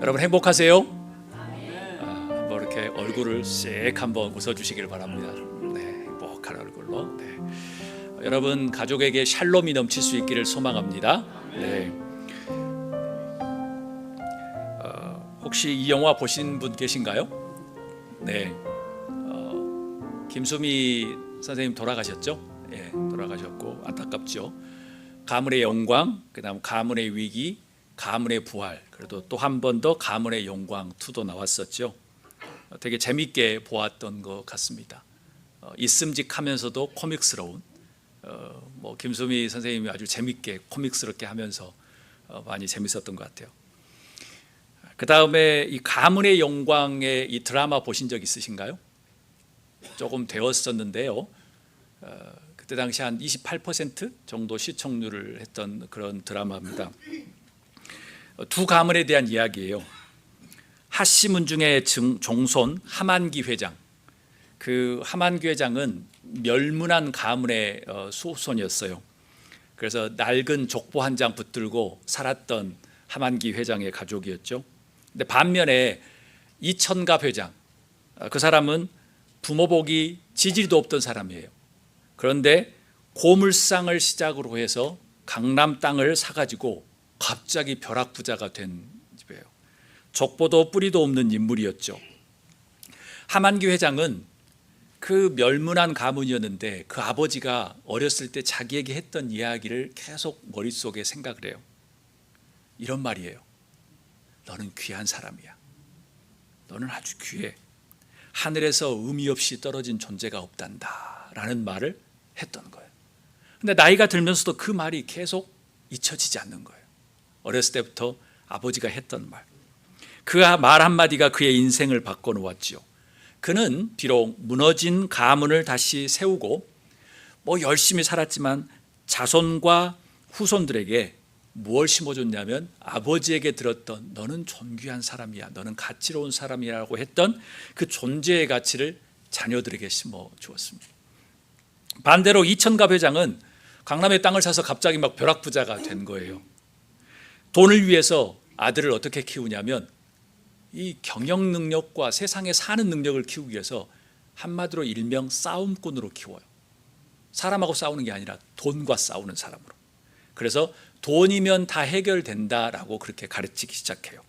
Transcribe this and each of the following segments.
여러분 행복하세요? 한번 이렇게 얼굴을 씩 한번 웃어주시길 바랍니다. 네, 행복한 얼굴로. 네. 여러분 가족에게 샬롬이 넘칠 수 있기를 소망합니다. 네. 혹시 이 영화 보신 분 계신가요? 네. 김수미 선생님 돌아가셨죠? 예, 돌아가셨고 안타깝죠. 가문의 영광, 그다음 가문의 위기, 가문의 부활, 그래도 또 한 번 더 가문의 영광 2도 나왔었죠. 되게 재밌게 보았던 것 같습니다. 있음직하면서도 코믹스러운, 김수미 선생님이 아주 재밌게 코믹스럽게 하면서 많이 재밌었던 것 같아요. 그 다음에 이 가문의 영광의 이 드라마 보신 적 있으신가요? 조금 되었었는데요. 그때 당시 한 28% 정도 시청률을 했던 그런 드라마입니다. 두 가문에 대한 이야기예요. 하씨문중의 종손 하만기 회장. 그 하만기 회장은 멸문한 가문의 수손이었어요. 그래서 낡은 족보 한 장 붙들고 살았던 하만기 회장의 가족이었죠. 근데 반면에 이천갑 회장, 그 사람은 부모복이 지지리도 없던 사람이에요. 그런데 고물상을 시작으로 해서 강남 땅을 사가지고 갑자기 벼락부자가 된 집이에요. 족보도 뿌리도 없는 인물이었죠. 하만기 회장은 그 멸문한 가문이었는데 그 아버지가 어렸을 때 자기에게 했던 이야기를 계속 머릿속에 생각을 해요. 이런 말이에요. 너는 귀한 사람이야. 너는 아주 귀해. 하늘에서 의미 없이 떨어진 존재가 없단다 라는 말을 했던 거예요. 근데 나이가 들면서도 그 말이 계속 잊혀지지 않는 거예요. 어렸을 때부터 아버지가 했던 말. 그 말 한마디가 그의 인생을 바꿔놓았지요. 그는 비록 무너진 가문을 다시 세우고 열심히 살았지만 자손과 후손들에게 무엇을 심어줬냐면 아버지에게 들었던 너는 존귀한 사람이야, 너는 가치로운 사람이라고 했던 그 존재의 가치를 자녀들에게 심어주었습니다. 반대로 이천갑 회장은 강남의 땅을 사서 갑자기 막 벼락부자가 된 거예요. 돈을 위해서 아들을 어떻게 키우냐면 이 경영 능력과 세상에 사는 능력을 키우기 위해서 한마디로 일명 싸움꾼으로 키워요. 사람하고 싸우는 게 아니라 돈과 싸우는 사람으로. 그래서 돈이면 다 해결된다라고 그렇게 가르치기 시작해요.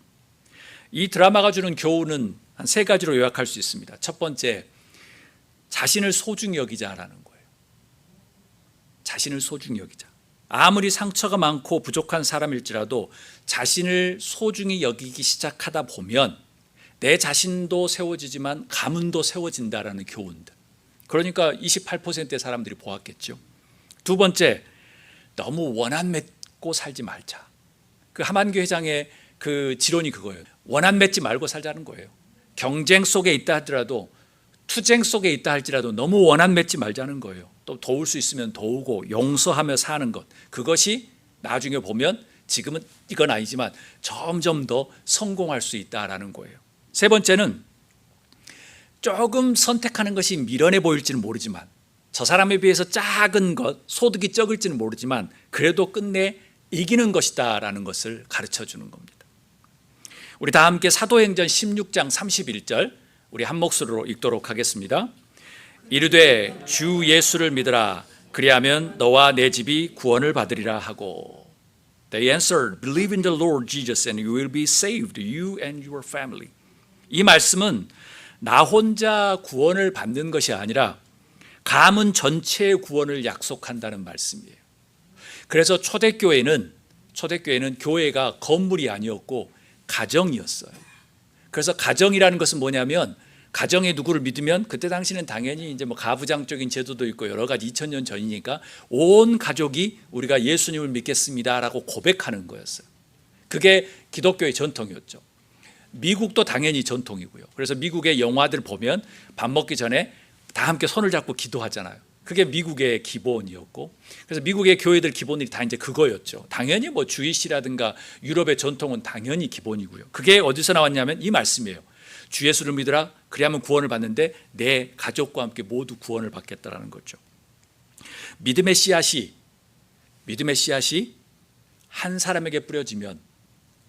이 드라마가 주는 교훈은 한 3가지로 요약할 수 있습니다. 첫 번째, 자신을 소중히 여기자라는 거예요. 자신을 소중히 여기자. 아무리 상처가 많고 부족한 사람일지라도 자신을 소중히 여기기 시작하다 보면 내 자신도 세워지지만 가문도 세워진다라는 교훈들. 그러니까 28%의 사람들이 보았겠죠. 두 번째, 너무 원한 맺고 살지 말자. 그 하만기 회장의 그 지론이 그거예요. 원한 맺지 말고 살자는 거예요. 경쟁 속에 있다 하더라도, 투쟁 속에 있다 할지라도 너무 원한 맺지 말자는 거예요. 또 도울 수 있으면 도우고 용서하며 사는 것, 그것이 나중에 보면 지금은 이건 아니지만 점점 더 성공할 수 있다라는 거예요. 세 번째는 조금 선택하는 것이 미련해 보일지는 모르지만, 저 사람에 비해서 작은 것, 소득이 적을지는 모르지만 그래도 끝내 이기는 것이다라는 것을 가르쳐 주는 겁니다. 우리 다 함께 사도행전 16장 31절 우리 한 목소리로 읽도록 하겠습니다. 이르되 주 예수를 믿으라, 그리하면 너와 내 집이 구원을 받으리라 하고. They answered, believe in the Lord Jesus and you will be saved, you and your family. 이 말씀은 나 혼자 구원을 받는 것이 아니라 가문 전체의 구원을 약속한다는 말씀이에요. 그래서 초대교회는 교회가 건물이 아니었고 가정이었어요. 그래서 가정이라는 것은 뭐냐면, 가정에 누구를 믿으면 그때 당시는 당연히 이제 가부장적인 제도도 있고 여러 가지 2000년 전이니까 온 가족이 우리가 예수님을 믿겠습니다라고 고백하는 거였어요. 그게 기독교의 전통이었죠. 미국도 당연히 전통이고요. 그래서 미국의 영화들 보면 밥 먹기 전에 다 함께 손을 잡고 기도하잖아요. 그게 미국의 기본이었고, 그래서 미국의 교회들 기본이 다 이제 그거였죠. 당연히 주이시라든가 유럽의 전통은 당연히 기본이고요. 그게 어디서 나왔냐면 이 말씀이에요. 주 예수를 믿으라, 그리하면 구원을 받는데 내 가족과 함께 모두 구원을 받겠다라는 거죠. 믿음의 씨앗이 한 사람에게 뿌려지면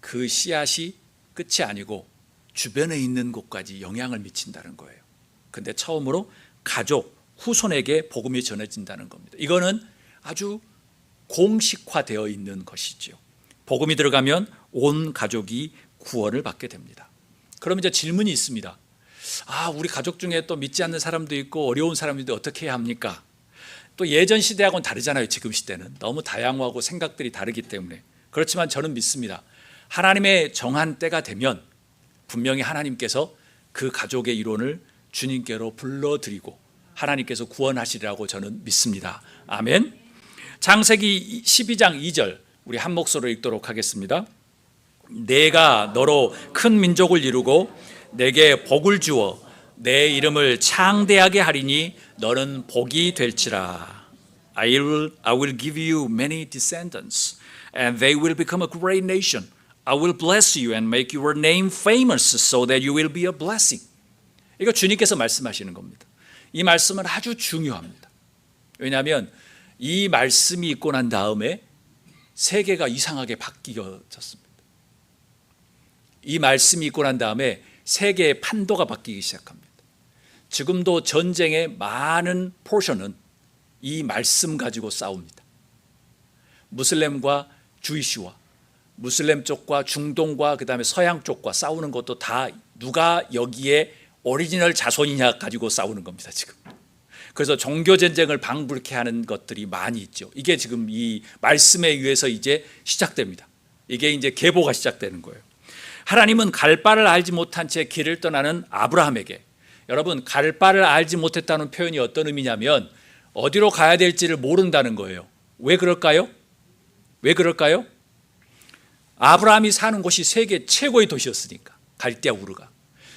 그 씨앗이 끝이 아니고 주변에 있는 곳까지 영향을 미친다는 거예요. 근데 처음으로 가족, 후손에게 복음이 전해진다는 겁니다. 이거는 아주 공식화되어 있는 것이죠. 복음이 들어가면 온 가족이 구원을 받게 됩니다. 그럼 이제 질문이 있습니다. 우리 가족 중에 또 믿지 않는 사람도 있고 어려운 사람인데 어떻게 해야 합니까? 또 예전 시대하고는 다르잖아요. 지금 시대는 너무 다양하고 생각들이 다르기 때문에. 그렇지만 저는 믿습니다. 하나님의 정한 때가 되면 분명히 하나님께서 그 가족의 이론을 주님께로 불러드리고 하나님께서 구원하시리라고 저는 믿습니다. 아멘. 창세기 12장 2절 우리 한 목소리로 읽도록 하겠습니다. 내가 너로 큰 민족을 이루고 내게 복을 주어 내 이름을 창대하게 하리니 너는 복이 될지라. I will give you many descendants and they will become a great nation. I will bless you and make your name famous so that you will be a blessing. 이거 주님께서 말씀하시는 겁니다. 이 말씀은 아주 중요합니다. 왜냐하면 이 말씀이 있고 난 다음에 세계가 이상하게 바뀌어졌습니다. 이 말씀이 있고 난 다음에 세계의 판도가 바뀌기 시작합니다. 지금도 전쟁의 많은 포션은 이 말씀 가지고 싸웁니다. 무슬림과 주이시와 무슬림 쪽과 중동과 그다음에 서양 쪽과 싸우는 것도 다 누가 여기에 오리지널 자손이냐 가지고 싸우는 겁니다. 지금. 그래서 종교 전쟁을 방불케 하는 것들이 많이 있죠. 이게 지금 이 말씀에 의해서 이제 시작됩니다. 이게 이제 계보가 시작되는 거예요. 하나님은 갈 바를 알지 못한 채 길을 떠나는 아브라함에게, 여러분 갈 바를 알지 못했다는 표현이 어떤 의미냐면 어디로 가야 될지를 모른다는 거예요. 왜 그럴까요? 왜 그럴까요? 아브라함이 사는 곳이 세계 최고의 도시였으니까. 갈대아 우르가.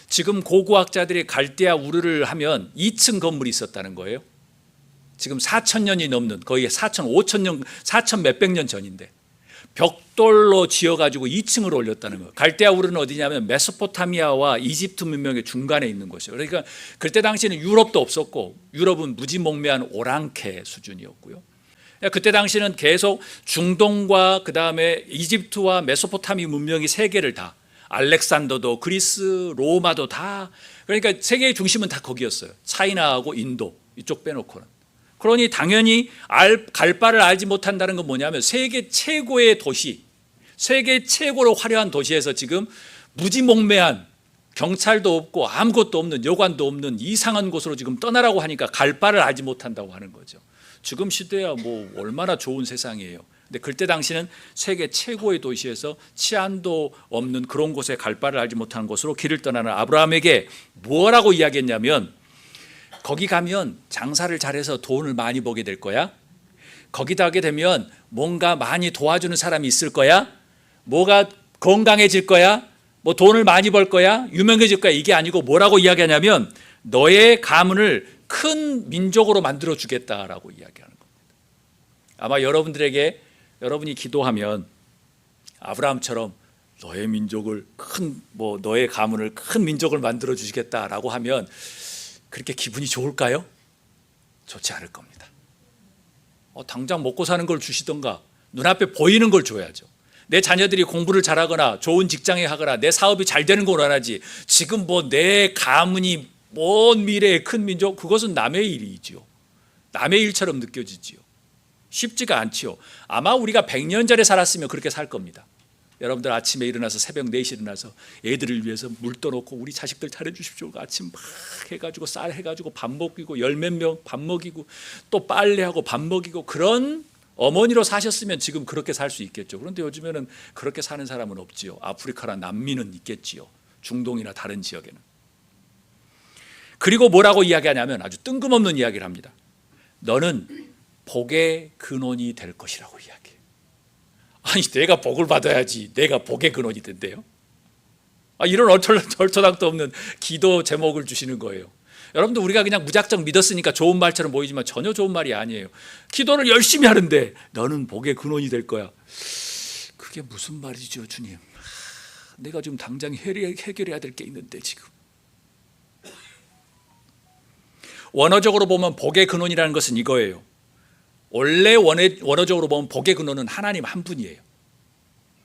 지금 고고학자들이 갈대아 우르를 하면 2층 건물이 있었다는 거예요. 지금 4,000년이 넘는, 거의 4,500년, 4,000 몇백 년 전인데 벽돌로 지어가지고 2층으로 올렸다는 거예요. 갈대아 우르는 어디냐면 메소포타미아와 이집트 문명의 중간에 있는 곳이에요. 그러니까 그때 당시에는 유럽도 없었고 유럽은 무지몽매한 오랑캐 수준이었고요. 그때 당시는 계속 중동과 그 다음에 이집트와 메소포타미 문명이 세계를 다, 알렉산더도 그리스, 로마도 다, 그러니까 세계의 중심은 다 거기였어요. 차이나하고 인도 이쪽 빼놓고는. 그러니 당연히 갈 바를 알지 못한다는 건 뭐냐면 세계 최고의 도시, 세계 최고로 화려한 도시에서 지금 무지몽매한, 경찰도 없고 아무것도 없는, 여관도 없는 이상한 곳으로 지금 떠나라고 하니까 갈 바를 알지 못한다고 하는 거죠. 지금 시대야 뭐 얼마나 좋은 세상이에요. 근데 그때 당시는 세계 최고의 도시에서 치안도 없는 그런 곳에 갈 바를 알지 못하는 곳으로 길을 떠나는 아브라함에게 뭐라고 이야기했냐면, 거기 가면 장사를 잘해서 돈을 많이 벌게 될 거야. 거기다 하게 되면 뭔가 많이 도와주는 사람이 있을 거야. 뭐가 건강해질 거야. 뭐 돈을 많이 벌 거야. 유명해질 거야. 이게 아니고 뭐라고 이야기하냐면 너의 가문을 큰 민족으로 만들어 주겠다라고 이야기하는 겁니다. 아마 여러분들에게, 여러분이 기도하면 아브라함처럼 너의 민족을 너의 가문을 큰 민족을 만들어 주시겠다라고 하면 그렇게 기분이 좋을까요? 좋지 않을 겁니다. 당장 먹고 사는 걸 주시던가 눈앞에 보이는 걸 줘야죠. 내 자녀들이 공부를 잘하거나 좋은 직장에 하거나 내 사업이 잘 되는 걸 원하지, 지금 내 가문이 먼 미래의 큰 민족, 그것은 남의 일이지요. 남의 일처럼 느껴지지요. 쉽지가 않지요. 아마 우리가 100년 전에 살았으면 그렇게 살 겁니다. 여러분들 아침에 일어나서 새벽 4시 일어나서 애들을 위해서 물 떠놓고 우리 자식들 잘해주십시오. 아침 막 해가지고 쌀 해가지고 밥 먹이고 10몇 명 밥 먹이고 또 빨래하고 밥 먹이고, 그런 어머니로 사셨으면 지금 그렇게 살 수 있겠죠. 그런데 요즘에는 그렇게 사는 사람은 없지요. 아프리카나 남미는 있겠지요. 중동이나 다른 지역에는. 그리고 뭐라고 이야기하냐면 아주 뜬금없는 이야기를 합니다. 너는 복의 근원이 될 것이라고 이야기해요. 아니, 내가 복을 받아야지 내가 복의 근원이 된대요. 이런 얼토당토 없는 기도 제목을 주시는 거예요. 여러분들, 우리가 그냥 무작정 믿었으니까 좋은 말처럼 보이지만 전혀 좋은 말이 아니에요. 기도를 열심히 하는데 너는 복의 근원이 될 거야. 그게 무슨 말이죠, 주님? 내가 지금 당장 해결해야 될 게 있는데 지금. 원어적으로 보면 복의 근원이라는 것은 이거예요. 원래 원어적으로 보면 복의 근원은 하나님 한 분이에요.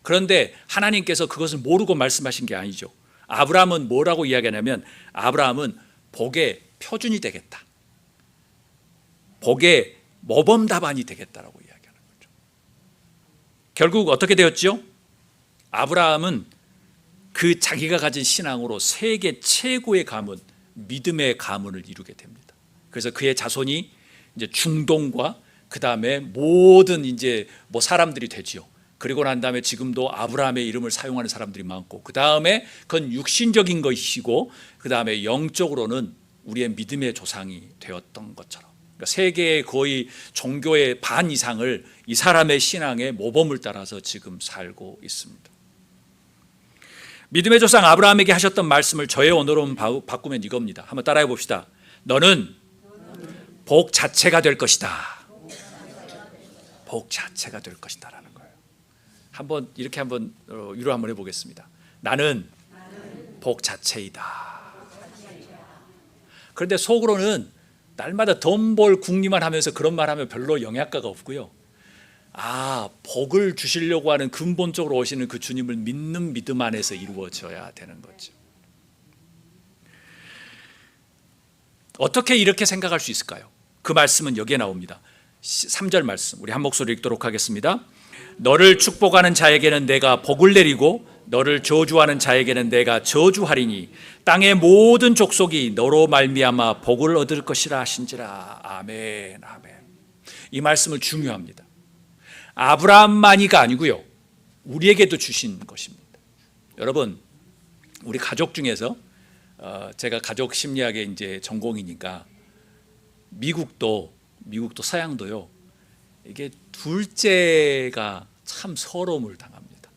그런데 하나님께서 그것을 모르고 말씀하신 게 아니죠. 아브라함은 뭐라고 이야기하냐면 아브라함은 복의 표준이 되겠다. 복의 모범 답안이 되겠다라고 이야기하는 거죠. 결국 어떻게 되었죠? 아브라함은 그 자기가 가진 신앙으로 세계 최고의 가문, 믿음의 가문을 이루게 됩니다. 그래서 그의 자손이 이제 중동과 그 다음에 모든 이제 뭐 사람들이 되지요. 그리고 난 다음에 지금도 아브라함의 이름을 사용하는 사람들이 많고, 그 다음에 그건 육신적인 것이고, 그 다음에 영적으로는 우리의 믿음의 조상이 되었던 것처럼, 그러니까 세계의 거의 종교의 반 이상을 이 사람의 신앙의 모범을 따라서 지금 살고 있습니다. 믿음의 조상 아브라함에게 하셨던 말씀을 저의 언어로 바꾸면 이겁니다. 한번 따라해 봅시다. 너는 복 자체가 될 것이다. 복 자체가 될 것이다 라는 거예요. 한번 이렇게 한번 위로 한번 해보겠습니다. 나는 복 자체이다. 그런데 속으로는 날마다 돈 벌 궁리만 하면서 그런 말 하면 별로 영향가가 없고요. 복을 주시려고 하는 근본적으로 오시는 그 주님을 믿는 믿음 안에서 이루어져야 되는 거죠. 어떻게 이렇게 생각할 수 있을까요? 그 말씀은 여기에 나옵니다. 3절 말씀 우리 한 목소리 읽도록 하겠습니다. 너를 축복하는 자에게는 내가 복을 내리고 너를 저주하는 자에게는 내가 저주하리니 땅의 모든 족속이 너로 말미암아 복을 얻을 것이라 하신지라. 아멘, 아멘. 이 말씀을 중요합니다. 아브라함만이가 아니고요, 우리에게도 주신 것입니다. 여러분, 우리 가족 중에서 제가 가족 심리학의 이제 전공이니까 미국도 서양도요, 이게 둘째가 참 서러움을 당합니다.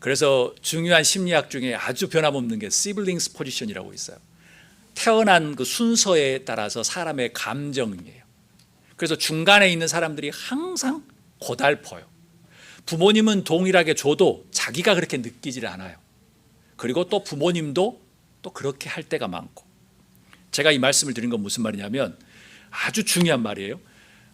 그래서 중요한 심리학 중에 아주 변함없는 게 siblings position이라고 있어요. 태어난 그 순서에 따라서 사람의 감정이에요. 그래서 중간에 있는 사람들이 항상 고달퍼요. 부모님은 동일하게 줘도 자기가 그렇게 느끼질 않아요. 그리고 또 부모님도 또 그렇게 할 때가 많고. 제가 이 말씀을 드린 건 무슨 말이냐면 아주 중요한 말이에요.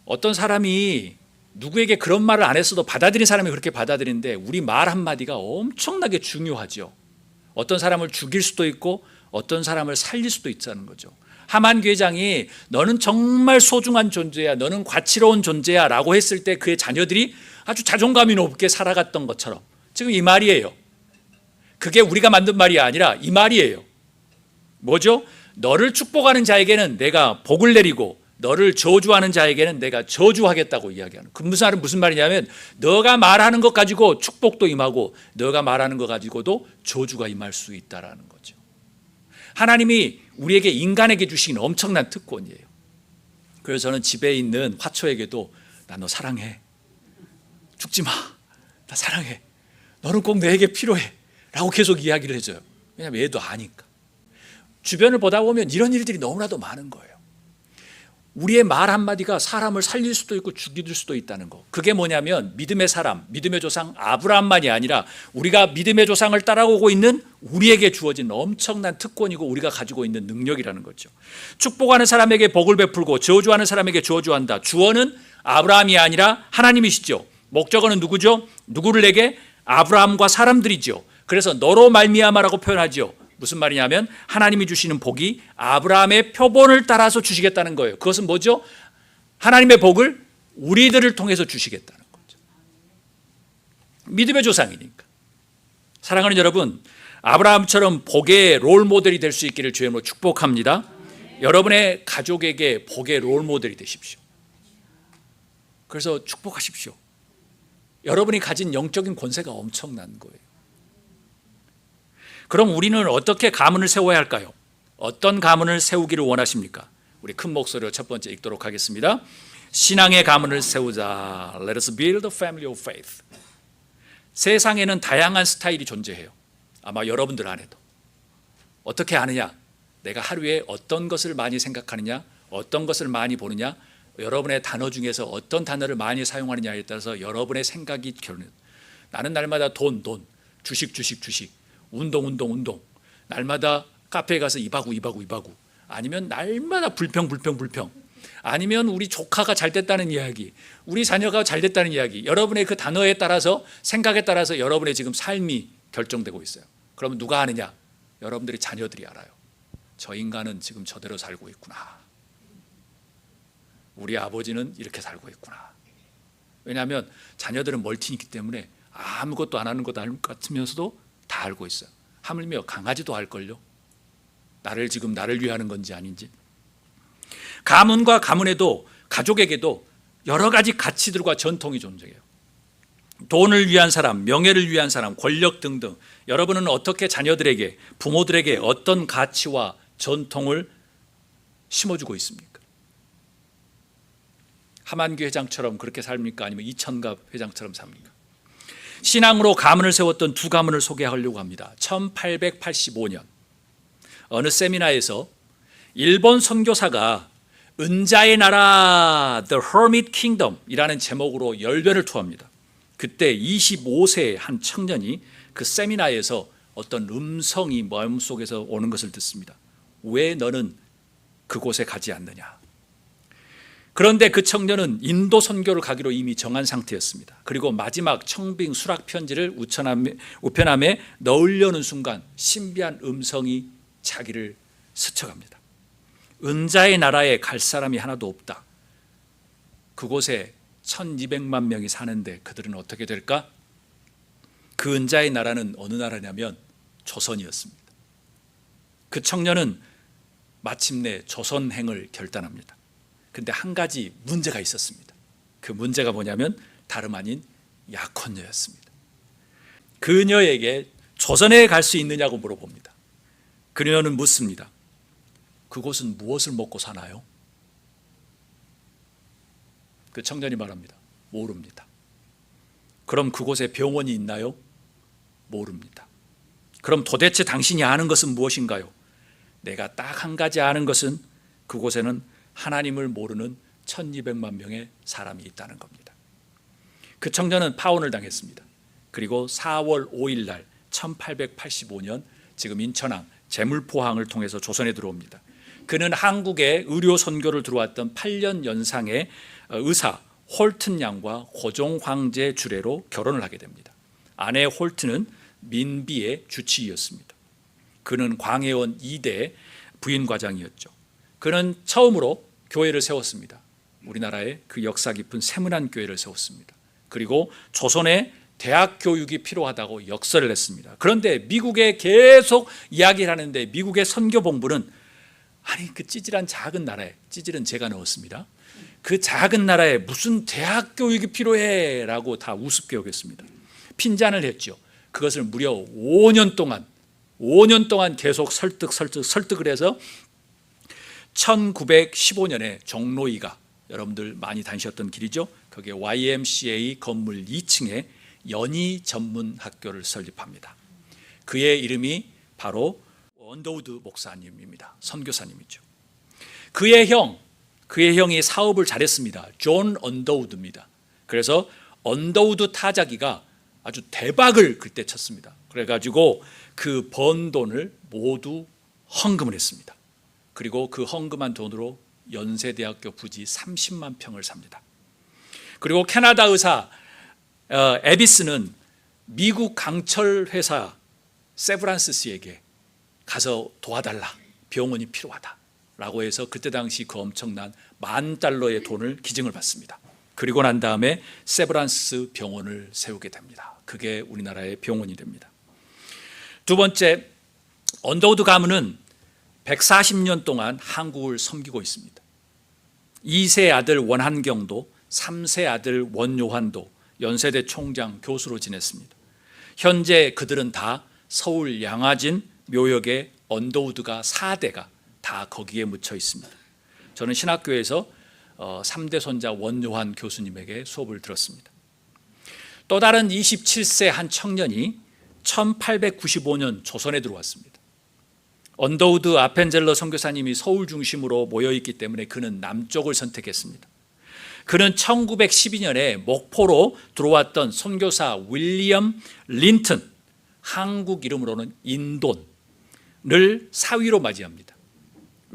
어떤 사람이 누구에게 그런 말을 안 했어도 받아들인 사람이 그렇게 받아들이는데 우리 말 한마디가 엄청나게 중요하죠. 어떤 사람을 죽일 수도 있고 어떤 사람을 살릴 수도 있다는 거죠. 하만 회장이 너는 정말 소중한 존재야, 너는 가치로운 존재야 라고 했을 때 그의 자녀들이 아주 자존감이 높게 살아갔던 것처럼 지금 이 말이에요. 그게 우리가 만든 말이 아니라 이 말이에요. 뭐죠? 너를 축복하는 자에게는 내가 복을 내리고 너를 저주하는 자에게는 내가 저주하겠다고 이야기하는. 그 무슨 말이냐면 너가 말하는 것 가지고 축복도 임하고 너가 말하는 것 가지고도 저주가 임할 수 있다라는 거죠. 하나님이 우리에게 인간에게 주신 엄청난 특권이에요. 그래서 저는 집에 있는 화초에게도 나 너 사랑해, 죽지 마, 나 사랑해, 너는 꼭 내게 필요해 라고 계속 이야기를 해줘요. 왜냐하면 얘도 아니까. 주변을 보다 보면 이런 일들이 너무나도 많은 거예요. 우리의 말 한마디가 사람을 살릴 수도 있고 죽일 수도 있다는 거. 그게 뭐냐면 믿음의 사람, 믿음의 조상 아브라함만이 아니라 우리가 믿음의 조상을 따라오고 있는 우리에게 주어진 엄청난 특권이고 우리가 가지고 있는 능력이라는 거죠. 축복하는 사람에게 복을 베풀고 저주하는 사람에게 저주한다. 주어는 아브라함이 아니라 하나님이시죠. 목적어는 누구죠? 누구를 내게? 아브라함과 사람들이죠. 그래서 너로 말미암아라고 표현하죠. 무슨 말이냐면 하나님이 주시는 복이 아브라함의 표본을 따라서 주시겠다는 거예요. 그것은 뭐죠? 하나님의 복을 우리들을 통해서 주시겠다는 거죠. 믿음의 조상이니까. 사랑하는 여러분, 아브라함처럼 복의 롤 모델이 될 수 있기를 주의 이름으로 축복합니다. 여러분의 가족에게 복의 롤 모델이 되십시오. 그래서 축복하십시오. 여러분이 가진 영적인 권세가 엄청난 거예요. 그럼 우리는 어떻게 가문을 세워야 할까요? 어떤 가문을 세우기를 원하십니까? 우리 큰 목소리로 첫 번째 읽도록 하겠습니다. 신앙의 가문을 세우자. Let us build a family of faith. 세상에는 다양한 스타일이 존재해요. 아마 여러분들 안에도. 어떻게 아느냐? 내가 하루에 어떤 것을 많이 생각하느냐, 어떤 것을 많이 보느냐, 여러분의 단어 중에서 어떤 단어를 많이 사용하느냐에 따라서 여러분의 생각이 결론. 나는 날마다 돈, 주식, 운동. 날마다 카페에 가서 이바구. 아니면 날마다 불평. 아니면 우리 조카가 잘 됐다는 이야기, 우리 자녀가 잘 됐다는 이야기, 여러분의 그 단어에 따라서, 생각에 따라서 여러분의 지금 삶이 결정되고 있어요. 그러면 누가 아느냐? 여러분들이 자녀들이 알아요. 저 인간은 지금 저대로 살고 있구나. 우리 아버지는 이렇게 살고 있구나. 왜냐하면 자녀들은 멀티이기 때문에 아무것도 안 하는 것 같으면서도 다 알고 있어요. 하물며 강아지도 알걸요. 나를 위하는 건지 아닌지. 가문과 가문에도, 가족에게도 여러 가지 가치들과 전통이 존재해요. 돈을 위한 사람, 명예를 위한 사람, 권력 등등. 여러분은 어떻게 자녀들에게, 부모들에게 어떤 가치와 전통을 심어주고 있습니까? 하만규 회장처럼 그렇게 삽니까? 아니면 이천갑 회장처럼 삽니까? 신앙으로 가문을 세웠던 두 가문을 소개하려고 합니다. 1885년 어느 세미나에서 일본 선교사가 은자의 나라 The Hermit Kingdom 이라는 제목으로 열변을 토합니다. 그때 25세의 한 청년이 그 세미나에서 어떤 음성이 마음속에서 오는 것을 듣습니다. 왜 너는 그곳에 가지 않느냐? 그런데 그 청년은 인도 선교를 가기로 이미 정한 상태였습니다. 그리고 마지막 청빙 수락 편지를 우편함에 넣으려는 순간 신비한 음성이 자기를 스쳐갑니다. 은자의 나라에 갈 사람이 하나도 없다. 그곳에 1200만 명이 사는데 그들은 어떻게 될까? 그 은자의 나라는 어느 나라냐면 조선이었습니다. 그 청년은 마침내 조선행을 결단합니다. 근데 한 가지 문제가 있었습니다. 그 문제가 뭐냐면 다름 아닌 약혼녀였습니다. 그녀에게 조선에 갈 수 있느냐고 물어봅니다. 그녀는 묻습니다. 그곳은 무엇을 먹고 사나요? 그 청년이 말합니다. 모릅니다. 그럼 그곳에 병원이 있나요? 모릅니다. 그럼 도대체 당신이 아는 것은 무엇인가요? 내가 딱 한 가지 아는 것은 그곳에는 하나님을 모르는 1200만 명의 사람이 있다는 겁니다. 그 청년은 파혼을 당했습니다. 그리고 4월 5일 날 1885년 지금 인천항 제물포항을 통해서 조선에 들어옵니다. 그는 한국에 의료 선교를 들어왔던 8년 연상의 의사 홀튼 양과 고종 황제 주례로 결혼을 하게 됩니다. 아내 홀튼은 민비의 주치의였습니다. 그는 광해원 2대 부인과장이었죠. 그는 처음으로 교회를 세웠습니다. 우리나라에 그 역사 깊은 세문안 교회를 세웠습니다. 그리고 조선에 대학 교육이 필요하다고 역설을 했습니다. 그런데 미국에 계속 이야기를 하는데 미국의 선교본부는 아니 그 찌질한 작은 나라에, 찌질은 제가 넣었습니다. 그 작은 나라에 무슨 대학 교육이 필요해 라고 다 우습게 여겼습니다. 핀잔을 했죠. 그것을 무려 5년 동안 계속 설득을 해서 1915년에 종로이가, 여러분들 많이 다니셨던 길이죠. 거기에 YMCA 건물 2층에 연희 전문 학교를 설립합니다. 그의 이름이 바로 언더우드 목사님입니다. 선교사님이죠. 그의 형이 사업을 잘했습니다. 존 언더우드입니다. 그래서 언더우드 타자기가 아주 대박을 그때 쳤습니다. 그래가지고 그 번 돈을 모두 헌금을 했습니다. 그리고 그 헌금한 돈으로 연세대학교 부지 30만 평을 삽니다. 그리고 캐나다 의사 에비스는 미국 강철 회사 세브란스스에게 가서 도와달라, 병원이 필요하다라고 해서 그때 당시 그 엄청난 $10,000의 돈을 기증을 받습니다. 그리고 난 다음에 세브란스 병원을 세우게 됩니다. 그게 우리나라의 병원이 됩니다. 두 번째, 언더우드 가문은 140년 동안 한국을 섬기고 있습니다. 2세 아들 원한경도 3세 아들 원요한도 연세대 총장 교수로 지냈습니다. 현재 그들은 다 서울 양화진 묘역의 언더우드가 4대가 다 거기에 묻혀 있습니다. 저는 신학교에서 3대 손자 원요한 교수님에게 수업을 들었습니다. 또 다른 27세 한 청년이 1895년 조선에 들어왔습니다. 언더우드 아펜젤러 선교사님이 서울 중심으로 모여있기 때문에 그는 남쪽을 선택했습니다. 그는 1912년에 목포로 들어왔던 선교사 윌리엄 린튼, 한국 이름으로는 인돈을 사위로 맞이합니다.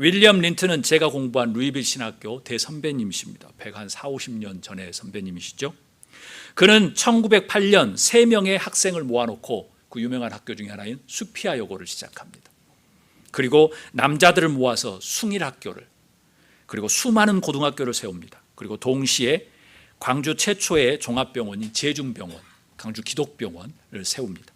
윌리엄 린튼은 제가 공부한 루이빌 신학교 대선배님이십니다. 140-50년 전의 선배님이시죠. 그는 1908년 3명의 학생을 모아놓고 그 유명한 학교 중에 하나인 수피아 여고를 시작합니다. 그리고 남자들을 모아서 숭일학교를, 그리고 수많은 고등학교를 세웁니다. 그리고 동시에 광주 최초의 종합병원인 제중병원, 광주 기독병원을 세웁니다.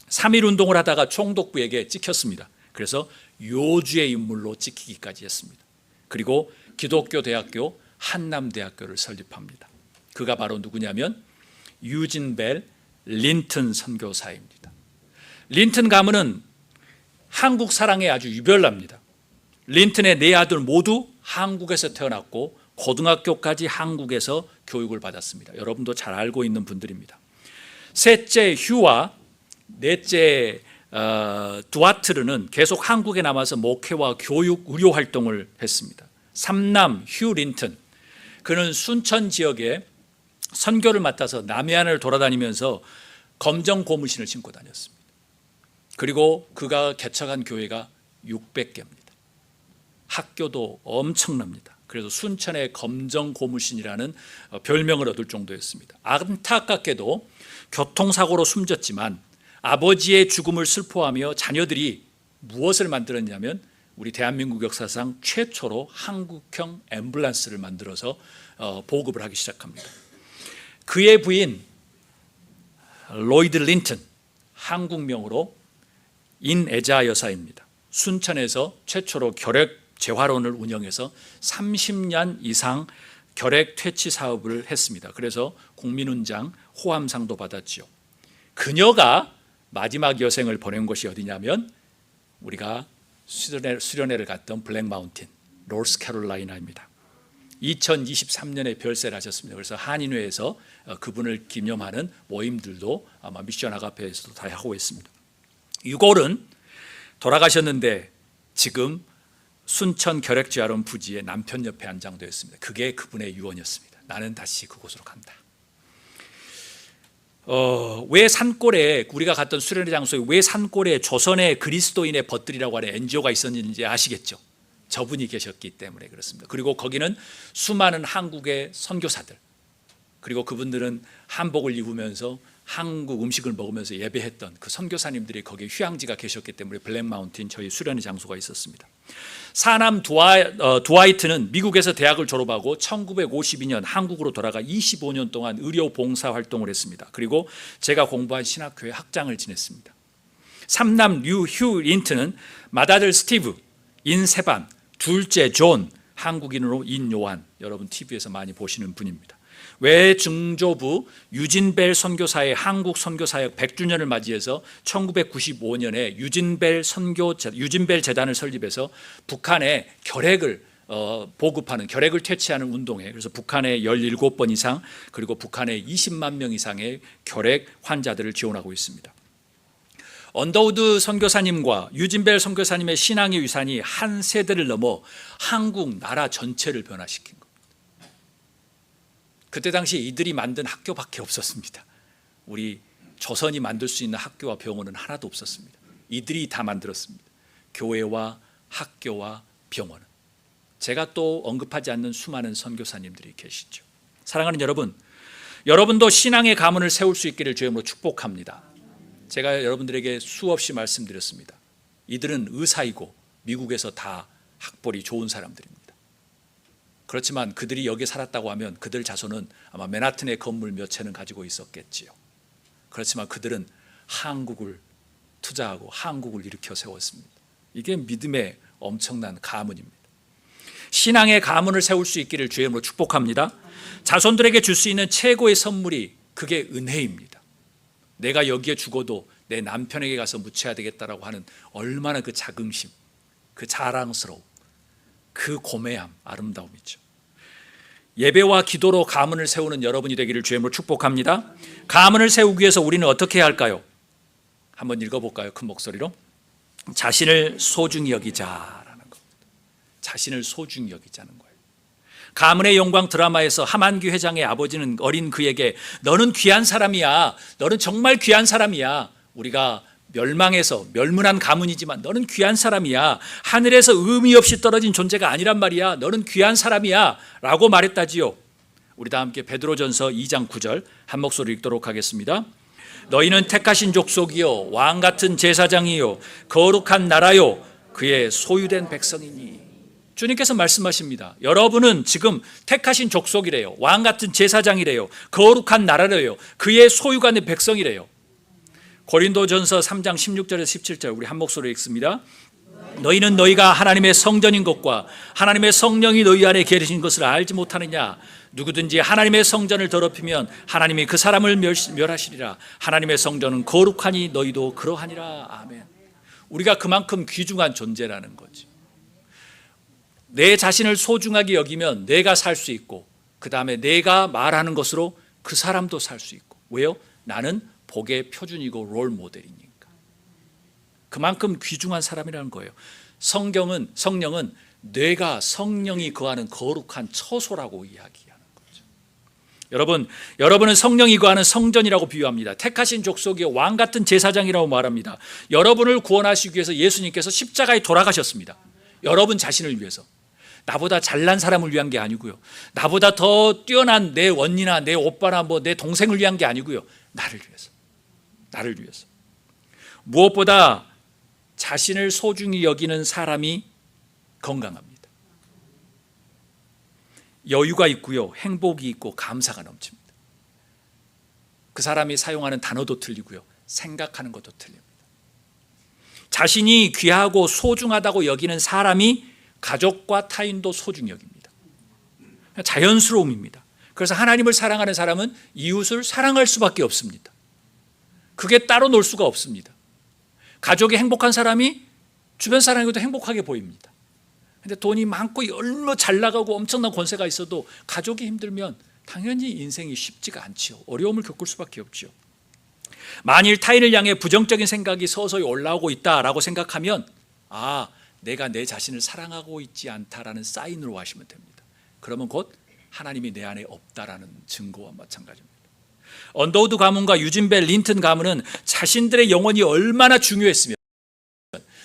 3.1운동을 하다가 총독부에게 찍혔습니다. 그래서 요주의 인물로 찍히기까지 했습니다. 그리고 기독교 대학교 한남대학교를 설립합니다. 그가 바로 누구냐면 유진 벨 린튼 선교사입니다. 린튼 가문은 한국 사랑에 아주 유별납니다. 린튼의 4아들 모두 한국에서 태어났고 고등학교까지 한국에서 교육을 받았습니다. 여러분도 잘 알고 있는 분들입니다. 셋째 휴와 넷째 두아트르는 계속 한국에 남아서 목회와 교육, 의료 활동을 했습니다. 삼남 휴 린튼, 그는 순천 지역에 선교를 맡아서 남해안을 돌아다니면서 검정 고무신을 신고 다녔습니다. 그리고 그가 개척한 교회가 600개입니다. 학교도 엄청납니다. 그래서 순천의 검정 고무신이라는 별명을 얻을 정도였습니다. 안타깝게도 교통사고로 숨졌지만 아버지의 죽음을 슬퍼하며 자녀들이 무엇을 만들었냐면 우리 대한민국 역사상 최초로 한국형 앰뷸런스를 만들어서 보급을 하기 시작합니다. 그의 부인 로이드 린튼, 한국명으로 인애자 여사입니다. 순천에서 최초로 결핵 재활원을 운영해서 30년 이상 결핵 퇴치 사업을 했습니다. 그래서 국민훈장 호암상도 받았지요. 그녀가 마지막 여생을 보낸 곳이 어디냐면 우리가 수련회를 갔던 블랙 마운틴, 노스캐롤라이나입니다. 2023년에 별세를 하셨습니다. 그래서 한인회에서 그분을 기념하는 모임들도 아마 미션 아가페에서도 다 하고 있습니다. 유골은 돌아가셨는데 지금 순천 결핵재활원 부지에 남편 옆에 안장되어 있습니다. 그게 그분의 유언이었습니다. 나는 다시 그곳으로 간다. 왜 산골에, 우리가 갔던 수련회 장소에 왜 산골에 조선의 그리스도인의 벗들이라고 하는 NGO가 있었는지 아시겠죠? 저분이 계셨기 때문에 그렇습니다. 그리고 거기는 수많은 한국의 선교사들, 그리고 그분들은 한복을 입으면서 한국 음식을 먹으면서 예배했던 그 선교사님들이 거기에 휴양지가 계셨기 때문에 블랙 마운틴 저희 수련회 장소가 있었습니다. 사남 두아이트는 미국에서 대학을 졸업하고 1952년 한국으로 돌아가 25년 동안 의료 봉사 활동을 했습니다. 그리고 제가 공부한 신학교에 학장을 지냈습니다. 삼남 휴 린튼은 맏아들 스티브, 인세반, 둘째 존, 한국인으로 인요한, 여러분 TV에서 많이 보시는 분입니다. 외증조부 유진벨 선교사의 한국 선교사역 100주년을 맞이해서 1995년에 유진벨 재단을 설립해서 북한에 결핵을 보급하는, 결핵을 퇴치하는 운동에, 그래서 북한에 17번 이상, 그리고 북한에 20만 명 이상의 결핵 환자들을 지원하고 있습니다. 언더우드 선교사님과 유진벨 선교사님의 신앙의 위산이 한 세대를 넘어 한국 나라 전체를 변화시킨 겁니다. 그때 당시에 이들이 만든 학교밖에 없었습니다. 우리 조선이 만들 수 있는 학교와 병원은 하나도 없었습니다. 이들이 다 만들었습니다. 교회와 학교와 병원은. 제가 또 언급하지 않는 수많은 선교사님들이 계시죠. 사랑하는 여러분, 여러분도 신앙의 가문을 세울 수 있기를 주님으로 축복합니다. 제가 여러분들에게 수없이 말씀드렸습니다. 이들은 의사이고 미국에서 다 학벌이 좋은 사람들입니다. 그렇지만 그들이 여기 살았다고 하면 그들 자손은 아마 맨하튼의 건물 몇 채는 가지고 있었겠지요. 그렇지만 그들은 한국을 투자하고 한국을 일으켜 세웠습니다. 이게 믿음의 엄청난 가문입니다. 신앙의 가문을 세울 수 있기를 주의 이름으로 축복합니다. 자손들에게 줄 수 있는 최고의 선물이 그게 은혜입니다. 내가 여기에 죽어도 내 남편에게 가서 묻혀야 되겠다라고 하는 얼마나 그 자긍심, 그 자랑스러움, 그 고매함, 아름다움이죠. 예배와 기도로 가문을 세우는 여러분이 되기를 주의 이름으로 축복합니다. 가문을 세우기 위해서 우리는 어떻게 해야 할까요? 한번 읽어볼까요? 큰 목소리로. 자신을 소중히 여기자라는 겁니다. 자신을 소중히 여기자는 거예요. 가문의 영광 드라마에서 하만기 회장의 아버지는 어린 그에게 너는 귀한 사람이야. 너는 정말 귀한 사람이야. 우리가 멸망해서 멸문한 가문이지만 너는 귀한 사람이야. 하늘에서 의미 없이 떨어진 존재가 아니란 말이야. 너는 귀한 사람이야 라고 말했다지요. 우리 다 함께 베드로전서 2장 9절 한 목소리 읽도록 하겠습니다. 너희는 택하신 족속이요 왕같은 제사장이요 거룩한 나라요 그의 소유된 백성이니. 주님께서 말씀하십니다. 여러분은 지금 택하신 족속이래요. 왕같은 제사장이래요. 거룩한 나라래요. 그의 소유가 된 백성이래요. 고린도전서 3장 16절에서 17절 우리 한 목소리 읽습니다. 너희는 너희가 하나님의 성전인 것과 하나님의 성령이 너희 안에 계신 것을 알지 못하느냐. 누구든지 하나님의 성전을 더럽히면 하나님이 그 사람을 멸하시리라. 하나님의 성전은 거룩하니 너희도 그러하니라. 아멘. 우리가 그만큼 귀중한 존재라는 거지. 내 자신을 소중하게 여기면 내가 살 수 있고, 그 다음에 내가 말하는 것으로 그 사람도 살 수 있고. 왜요? 나는 복의 표준이고 롤 모델이니까. 그만큼 귀중한 사람이라는 거예요. 성령은 뇌가 성령이 거하는 거룩한 처소라고 이야기하는 거죠. 여러분은 성령이 거하는 성전이라고 비유합니다. 택하신 족속이요 왕 같은 제사장이라고 말합니다. 여러분을 구원하시기 위해서 예수님께서 십자가에 돌아가셨습니다. 여러분 자신을 위해서. 나보다 잘난 사람을 위한 게 아니고요. 나보다 더 뛰어난 내 언니나 내 오빠나 내 동생을 위한 게 아니고요. 나를 위해서. 나를 위해서. 무엇보다 자신을 소중히 여기는 사람이 건강합니다. 여유가 있고요. 행복이 있고 감사가 넘칩니다. 그 사람이 사용하는 단어도 틀리고요. 생각하는 것도 틀립니다. 자신이 귀하고 소중하다고 여기는 사람이 가족과 타인도 소중히 여깁니다. 자연스러움입니다. 그래서 하나님을 사랑하는 사람은 이웃을 사랑할 수밖에 없습니다. 그게 따로 놀 수가 없습니다. 가족이 행복한 사람이 주변 사람에게도 행복하게 보입니다. 근데 돈이 많고 얼마 잘 나가고 엄청난 권세가 있어도 가족이 힘들면 당연히 인생이 쉽지가 않지요. 어려움을 겪을 수밖에 없지요. 만일 타인을 향해 부정적인 생각이 서서히 올라오고 있다라고 생각하면 내가 내 자신을 사랑하고 있지 않다라는 사인으로 하시면 됩니다. 그러면 곧 하나님이 내 안에 없다라는 증거와 마찬가지입니다. 언더우드 가문과 유진벨 린튼 가문은 자신들의 영혼이 얼마나 중요했으면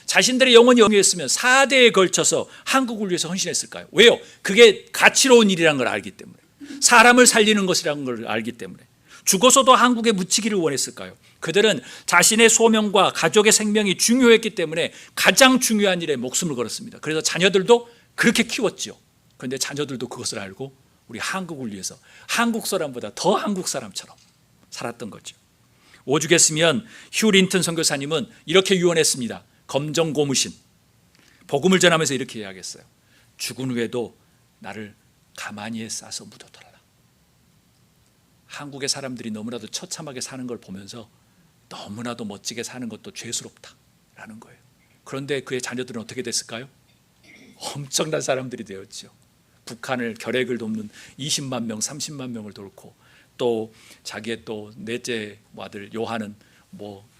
4대에 걸쳐서 한국을 위해서 헌신했을까요? 왜요? 그게 가치로운 일이라는 걸 알기 때문에, 사람을 살리는 것이라는 걸 알기 때문에. 죽어서도 한국에 묻히기를 원했을까요? 그들은 자신의 소명과 가족의 생명이 중요했기 때문에 가장 중요한 일에 목숨을 걸었습니다. 그래서 자녀들도 그렇게 키웠죠. 그런데 자녀들도 그것을 알고 우리 한국을 위해서 한국 사람보다 더 한국 사람처럼 살았던 거죠. 오죽했으면 휴 린튼 선교사님은 이렇게 유언했습니다. 검정 고무신, 복음을 전하면서 이렇게 이야기했어요. 죽은 후에도 나를 가만히에 싸서 묻어둬라. 한국의 사람들이 너무나도 처참하게 사는 걸 보면서 너무나도 멋지게 사는 것도 죄스럽다라는 거예요. 그런데 그의 자녀들은 어떻게 됐을까요? 엄청난 사람들이 되었죠. 북한을 결핵을 돕는 20만 명, 30만 명을 돕고, 또 자기의 또 넷째 아들 요한은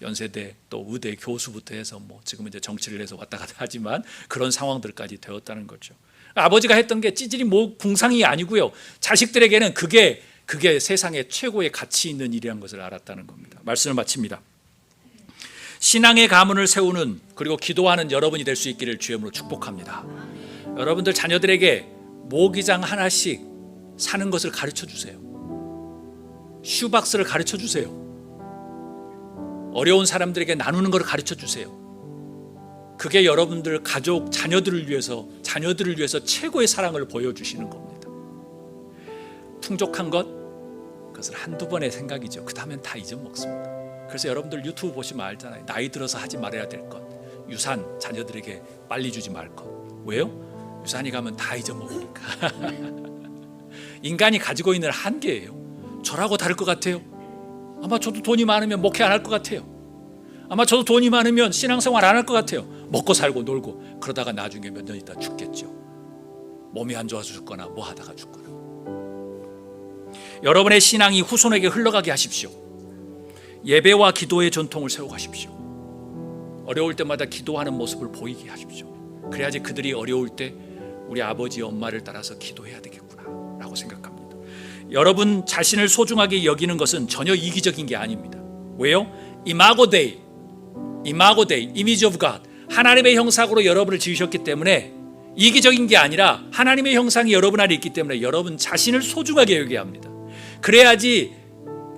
연세대 또 의대 교수부터 해서 지금 이제 정치를 해서 왔다 갔다 하지만 그런 상황들까지 되었다는 거죠. 아버지가 했던 게 찌질이 궁상이 아니고요. 자식들에게는 그게 세상에 최고의 가치 있는 일이라는 것을 알았다는 겁니다. 말씀을 마칩니다. 신앙의 가문을 세우는, 그리고 기도하는 여러분이 될 수 있기를 주님으로 축복합니다. 여러분들 자녀들에게 모기장 하나씩 사는 것을 가르쳐 주세요. 슈박스를 가르쳐 주세요. 어려운 사람들에게 나누는 것을 가르쳐 주세요. 그게 여러분들 가족, 자녀들을 위해서 최고의 사랑을 보여주시는 겁니다. 풍족한 것, 그것을 한두 번의 생각이죠. 그 다음엔 다 잊어먹습니다. 그래서 여러분들 유튜브 보시면 알잖아요. 나이 들어서 하지 말아야 될 것, 유산 자녀들에게 빨리 주지 말 것. 왜요? 유산이 가면 다 잊어먹으니까. 인간이 가지고 있는 한계예요. 저라고 다를 것 같아요. 아마 저도 돈이 많으면 목회 안 할 것 같아요. 아마 저도 돈이 많으면 신앙생활 안 할 것 같아요. 먹고 살고 놀고 그러다가 나중에 몇 년 있다 죽겠죠. 몸이 안 좋아서 죽거나 하다가 죽거나. 여러분의 신앙이 후손에게 흘러가게 하십시오. 예배와 기도의 전통을 세워가십시오. 어려울 때마다 기도하는 모습을 보이게 하십시오. 그래야지 그들이 어려울 때 우리 아버지 엄마를 따라서 기도해야 되겠구나 라고 생각합니다. 여러분 자신을 소중하게 여기는 것은 전혀 이기적인 게 아닙니다. 왜요? 이마고 데이, 이마고 데이, 이미지 오브 갓, 하나님의 형상으로 여러분을 지으셨기 때문에 이기적인 게 아니라 하나님의 형상이 여러분 안에 있기 때문에 여러분 자신을 소중하게 여겨야 합니다. 그래야지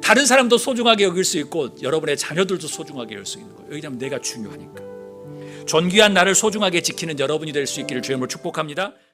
다른 사람도 소중하게 여길 수 있고 여러분의 자녀들도 소중하게 여길 수 있는 거예요. 왜냐하면 내가 중요하니까. 존귀한 나를 소중하게 지키는 여러분이 될 수 있기를 주의 이름으로 축복합니다.